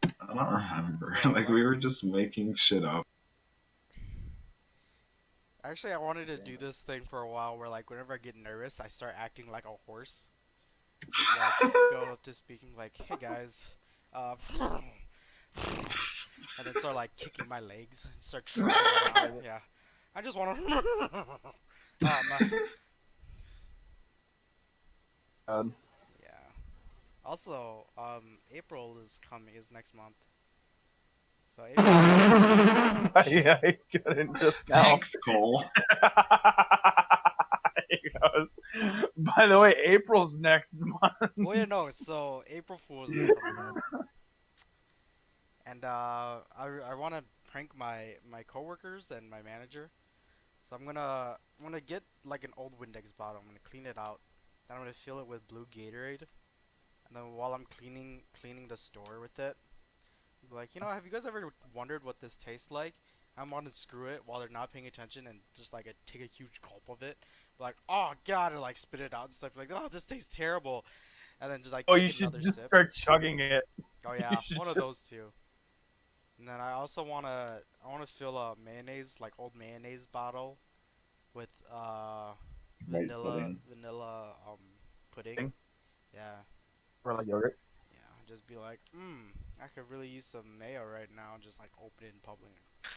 I don't remember.
Bro,
Like, we were just making shit up.
actually, I wanted to do this thing for a while where, like, whenever I get nervous, I start acting like a horse. Like, go up to speaking, like, hey guys, uh, and then start, like, kicking my legs and start trotting around. Yeah. I just want to. um,
Um,
yeah. Also, April is next month. So April Fool's days.
Yeah, I couldn't just now.
Thanks, Cole.
He goes, by the way, April's next month.
Well, yeah, no. So April Fool's is coming up, and I want to prank my coworkers and my manager. So I'm gonna get like an old Windex bottle. I'm gonna clean it out. Then I'm gonna fill it with blue Gatorade. And then while I'm cleaning the store with it, be like, have you guys ever wondered what this tastes like? I'm gonna screw it while they're not paying attention and just like take a huge gulp of it. Be like, oh god, and like spit it out and stuff. Like, oh, this tastes terrible. And then just like
Oh,
take
you should
another
just
sip.
start chugging it.
Oh
You
yeah,
should
one of
just-
those two. And then I wanna fill a mayonnaise, like old mayonnaise bottle with
White pudding.
vanilla pudding.
Pudding?
Yeah.
Or like yogurt.
Yeah, just be like, I could really use some mayo right now. Just like open it in public and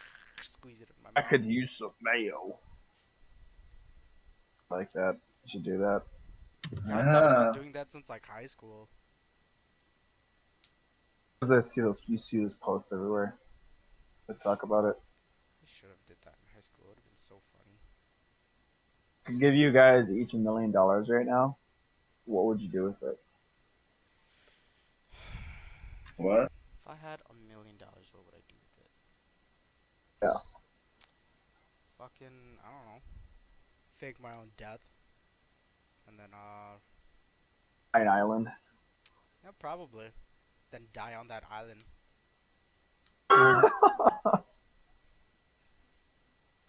squeeze it in my
I
mouth.
could use some mayo. Like that. You should do that.
Yeah, I thought
Ah.
about doing that since like high school.
Because you see those posts everywhere. They talk about it.
I should have did that in high school. It would have been so funny.
I could give you guys each $1 million right now. What would you do with it?
What?
If I had $1 million, what would I do with it?
Yeah.
Fucking, I don't know. Fake my own death. And then,
Pine Island.
yeah, probably. Then die on that island.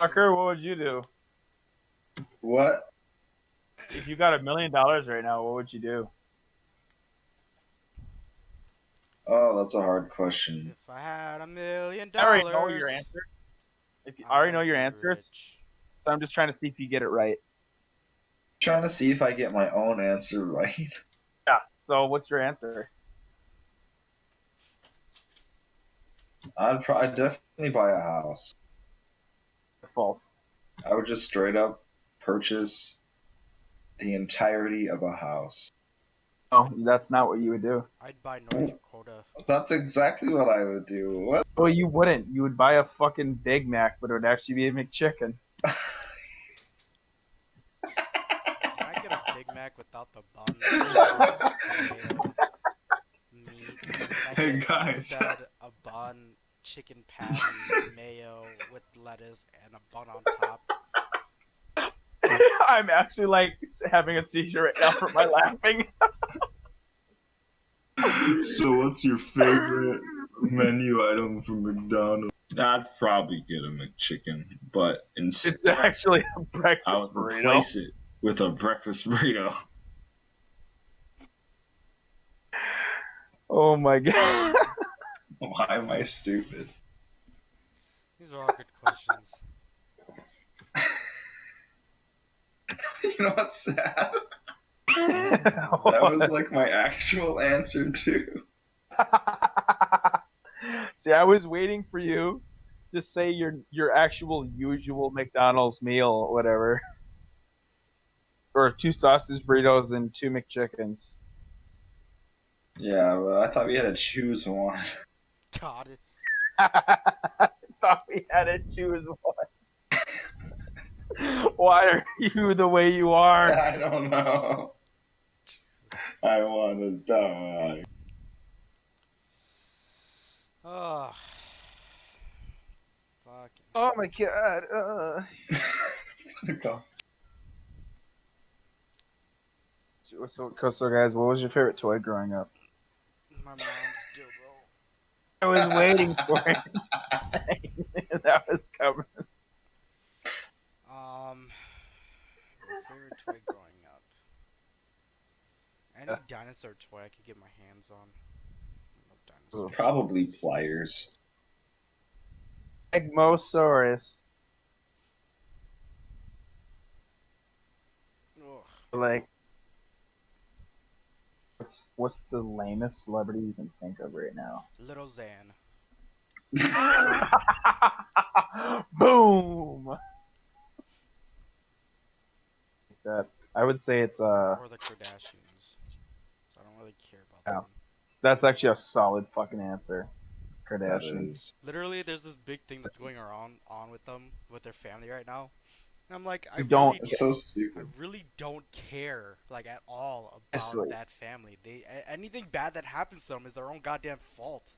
Tucker, what would you do?
What?
If you got $1 million right now, what would you do?
Oh, that's a hard question.
If I had $1 million,
I already know your answer. I already know your answer,
Rich.
so I'm just trying to see if you get it right.
Trying to see if I get my own answer right.
Yeah. So what's your answer?
I'd probably definitely buy a house.
False.
I would just straight up purchase the entirety of a house.
No, that's not what you would do.
I'd buy North Dakota.
That's exactly what I would do. What?
Well, you wouldn't. You would buy a fucking Big Mac, but it would actually be a McChicken.
Can I get a Big Mac without the buns, lettuce, tomato, meat? Can I
Hey,
get
guys.
instead a bun, chicken patty, mayo with lettuce, and a bun on top?
I'm actually like having a seizure right now from my laughing.
So, what's your favorite menu item from McDonald's? I'd probably get a McChicken, but instead
It's actually a
I
breakfast
would
burrito.
replace it with a breakfast burrito.
Oh my god.
Why am I stupid?
These are all good questions.
You know what's sad? That was like my actual answer too.
See, I was waiting for you to say your actual usual McDonald's meal, or whatever. Or 2 sausage burritos and 2 McChickens.
Yeah, but I thought we had to choose one.
God,
I thought we had to choose one. Why are you the way you are?
I don't know.
Jesus.
I want to die.
Oh, fucking.
Oh my god.
Fuck off.
So guys, what was your favorite toy growing up?
My mom's dildo.
I was waiting for it. That was coming.
My favorite toy growing up. Any dinosaur toy I could get my hands on. I love dinosaurs.
Probably pliers.
Egmosaurus.
Ugh.
Like, what's the lamest celebrity you can think of right now?
Little Zan.
Boom. That I would say it's
Or the Kardashians. So I don't really care about
Yeah.
them.
that's actually a solid fucking answer.
That
Kardashians.
is.
Literally, there's this big thing that's going around on with them, with their family right now. And I'm like,
You don't
It's so
I
stupid.
really don't care, like, at all about
honestly.
that family. Anything bad that happens to them is their own goddamn fault.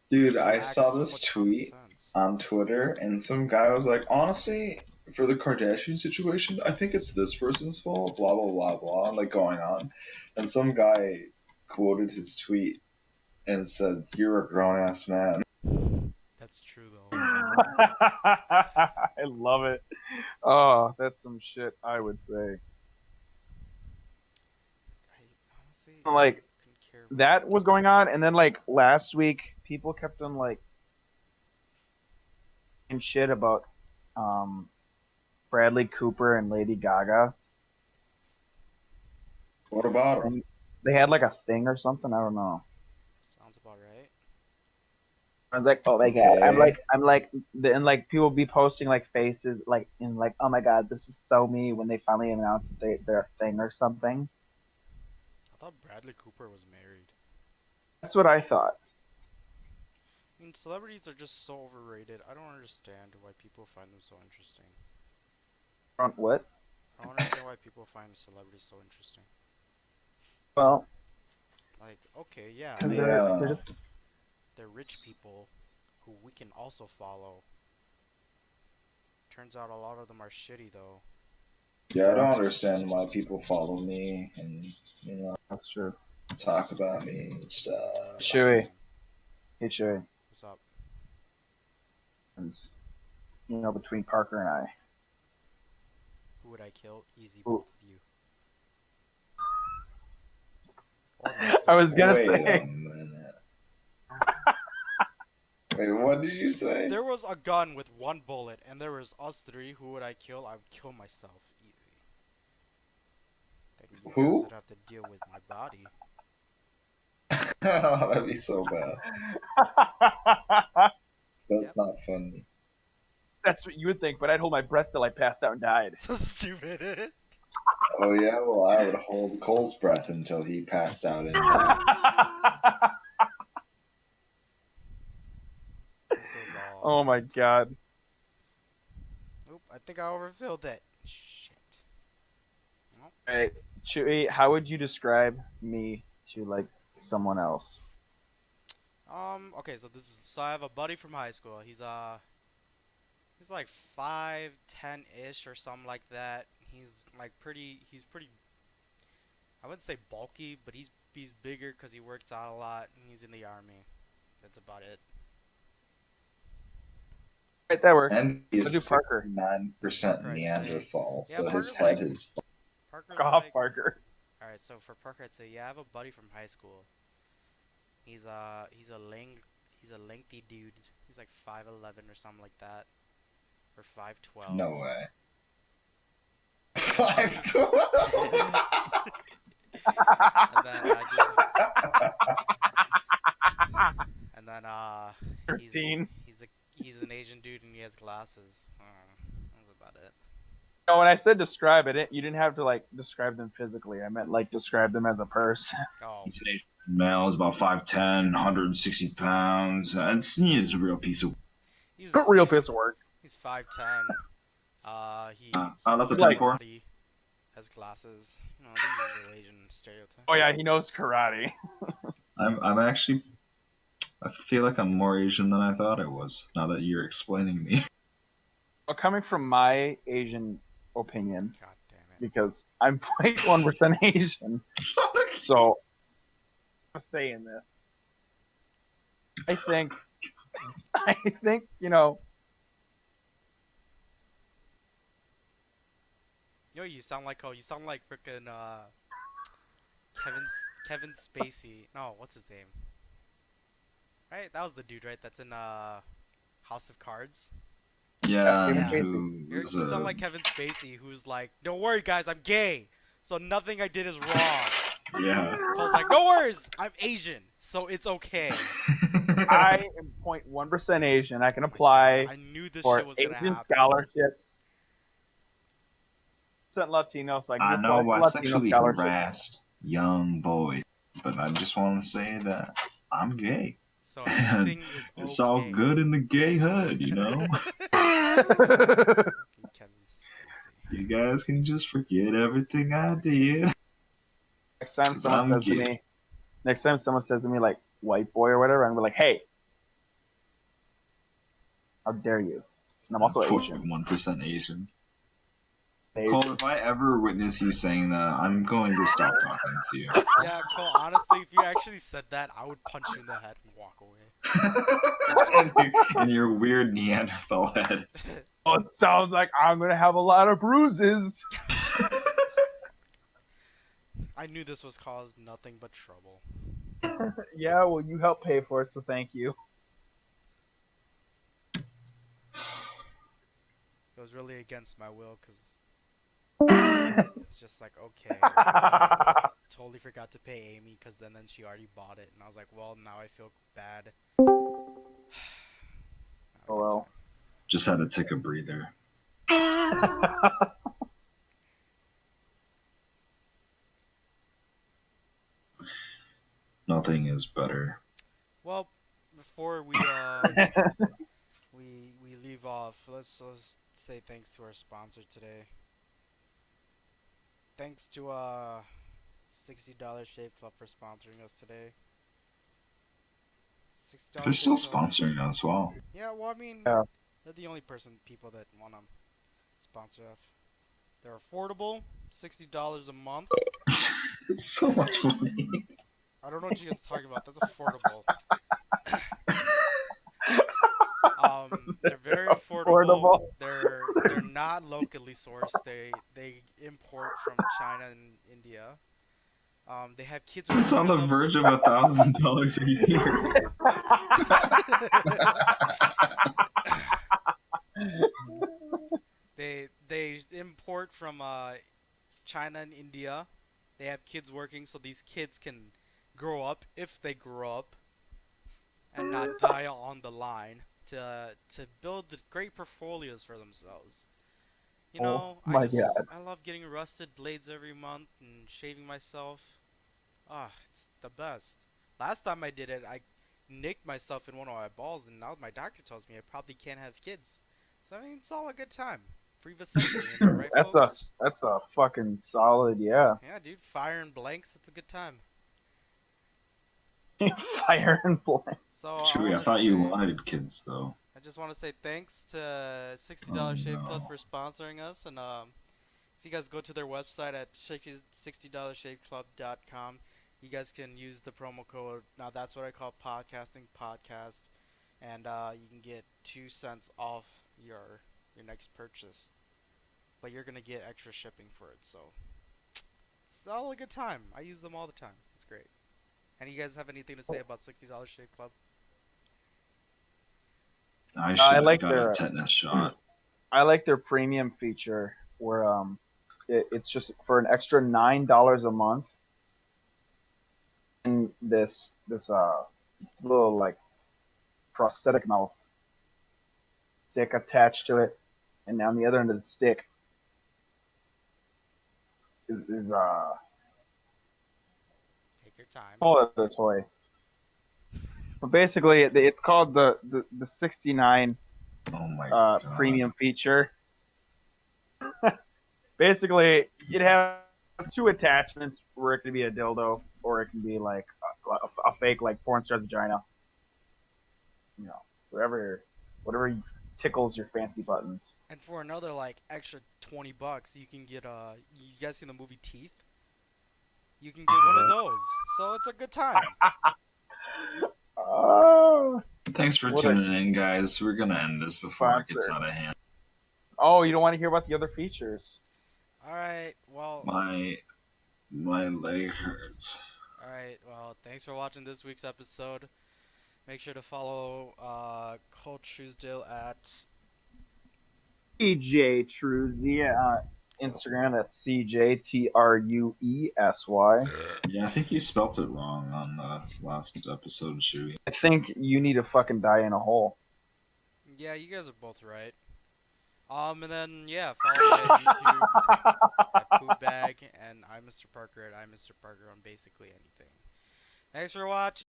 Dude,
They
I
lack
saw
so
this
much common
tweet
sense.
on Twitter, and some guy was like, honestly, for the Kardashian situation, I think it's this person's fault, blah, blah, blah, blah, like going on. And some guy quoted his tweet and said, "You're a grown ass man."
That's true though.
I love it. Oh, that's some shit I would say.
I honestly
Like
couldn't care
that was going on, and then like last week, people kept on like and shit about um Bradley Cooper and Lady Gaga,
What about him?
and they had like a thing or something. I don't know.
Sounds about right.
I was like, oh my god.
Okay.
And like people be posting like faces, like in like, oh my god, this is so me when they finally announced that they're a thing or something.
I thought Bradley Cooper was married.
That's what I thought.
I mean, celebrities are just so overrated. I don't understand why people find them so interesting.
Front what?
I don't understand why people find celebrities so interesting.
Well,
Like, okay, yeah,
because they're
Yeah.
just
they're rich people who we can also follow. Turns out a lot of them are shitty though.
Yeah, I don't understand why people follow me and,
that's true.
talk about me and stuff.
Chewy, hey Chewy,
What's up?
and between Parker and I.
Who would I kill? Easy,
Ooh.
both of you. Or
I
myself.
was gonna
Wait a
say.
minute. Wait, what did you
If
say?
there was a gun with one bullet and there was us three, who would I kill? I would kill myself. Easy. Then you guys
Who?
would have to deal with my body.
That'd be so bad.
Yep.
That's not funny.
That's what you would think, but I'd hold my breath till I passed out and died.
So stupid.
Oh yeah, well I would hold Cole's breath until he passed out and died.
This is all.
Oh my god.
Oop, I think I overfilled it. Shit. Well,
Hey, Chewy, how would you describe me to like someone else?
okay, so I have a buddy from high school. He's like 5'10" ish or something like that. He's pretty, I wouldn't say bulky, but he's bigger because he works out a lot and he's in the army. That's about it.
Right, that works.
And he
Let's do
is
Parker.
69%
Parker, I'd say.
Neanderthal,
Yeah,
so his
Parker's
head
like
is.
Parker's
Fuck off,
like
Parker.
Alright, so for Parker I'd say yeah, I have a buddy from high school. He's a lengthy dude. He's like 5'11" or something like that. Or 5'12".
No way.
And
5'12".
and then I just and then he's
13.
he's an Asian dude and he has glasses. That's about it.
No, when I said describe it, you didn't have to like describe them physically. I meant like describe them as a person.
Oh,
He's an Asian male, is about 5'10", 160 pounds. He's a real piece of.
he's
Real piece of work.
he's 5'10". He
That's a
has
like-
body, has glasses. You know, the usual Asian stereotype.
Oh yeah, he knows karate.
I'm actually. I feel like I'm more Asian than I thought I was. Now that you're explaining me.
Well, coming from my Asian opinion,
God damn it.
because I'm 0.1% Asian, so I'm saying this. I think,
Yo, you sound like frickin' Kevin Spacey. No, what's his name? Right, that was the dude, right? That's in House of Cards.
Yeah,
Kevin
and
Spacey.
You
who's
sound like Kevin Spacey, who's like, "Don't worry, guys, I'm gay, so nothing I did is wrong."
yeah.
Cole's like, "No worries, I'm Asian, so it's okay."
I am 0.1% Asian. I can
Oh my
apply
God, I knew this
for
shit was gonna
Asian
happen.
scholarships. Percent Latino, so I
I
can
know
apply
I
for Latino
sexually
scholarships.
harassed young boys, but I just want to say that I'm gay.
So
And
everything is
it's all
okay.
good in the gay hood,
Fucking Kevin Spacey.
You guys can just forget everything I did.
Next time
'Cause
someone
I'm
says to
gay.
me, next time someone says to me like white boy or whatever, I'm gonna be like, hey, how dare you? And I'm also Asian.
0.1% Asian.
Asian.
Cole, if I ever witness you saying that, I'm going to stop talking to you.
Yeah, Cole, honestly, if you actually said that, I would punch you in the head and walk away.
and your weird Neanderthal head.
Oh, it sounds like I'm gonna have a lot of bruises.
Jesus. I knew this was caused nothing but trouble.
Yeah, well, you helped pay for it, so thank you.
It was really against my will because it's just like, okay, totally forgot to pay Amy because then she already bought it. And I was like, well, now I feel bad. Not a
Oh
good
well.
time.
Just had to take a breather. Nothing is better.
Well, before we leave off, let's say thanks to our sponsor today. Thanks to $60 Shave Club for sponsoring us today. $60
They're
Shave
still
Club.
sponsoring us. Wow.
Yeah, well, I mean,
Yeah.
they're the only people that want to sponsor us. They're affordable, $60 a month.
It's so much money.
I don't know what you guys are talking about. That's affordable. They're very affordable.
Affordable.
They're not locally sourced. They import from China and India. They have kids
It's
working
on
for
the
them, so
verge of $1,000 a year.
they import from China and India. They have kids working, so these kids can grow up if they grow up and not die on the line to build the great portfolios for themselves. You
Oh
know,
my god.
I love getting rusted blades every month and shaving myself. Ah, it's the best. Last time I did it, I nicked myself in one of my balls, and now my doctor tells me I probably can't have kids. So I mean, it's all a good time. Free vasectomy, am I right,
That's a
folks?
that's a fucking solid, yeah.
Yeah, dude, fire and blanks, it's a good time.
Fire and flame.
So I
Chewie,
want
I
to
thought you
say,
wanted kids, though.
I just want to say thanks to
Oh
$60 Shave Club
no.
for sponsoring us, and if you guys go to their website at $60shaveclub.com, you guys can use the promo code. Now that's what I call podcasting podcast, and you can get 2 cents off your next purchase. But you're gonna get extra shipping for it, so it's all a good time. I use them all the time. It's great. And you guys have anything to say about $60 Shave Club?
I
I
should have
like
got a tetanus shot.
their premium feature where it's just for an extra $9 a month and this little like prosthetic mouth stick attached to it, and on the other end of the stick is
Take your time.
call it a toy. But basically, it's called the 69
Oh my god.
premium feature. Basically, it has two attachments where it can be a dildo or it can be like a fake like porn star's vagina. You know, whatever tickles your fancy buttons.
And for another like extra $20, you can get you guys seen the movie Teeth? You can get one of those. So it's a good time.
Oh,
Thanks for
what a
tuning in, guys. We're gonna end this before it gets
sponsor!
out of hand.
Oh, you don't want to hear about the other features?
All right. Well,
My leg hurts.
thanks for watching this week's episode. Make sure to follow Cole Truesdale at
CJ Truesy, Instagram at CJTRUESY.
Yeah, I think you spelt it wrong on the last episode, Chewie.
I think you need to fucking die in a hole.
Yeah, you guys are both right. And then yeah, follow me at YouTube at Poopbag, and I'm Mr. Parker at I'm Mr. Parker on basically anything. Thanks for watching.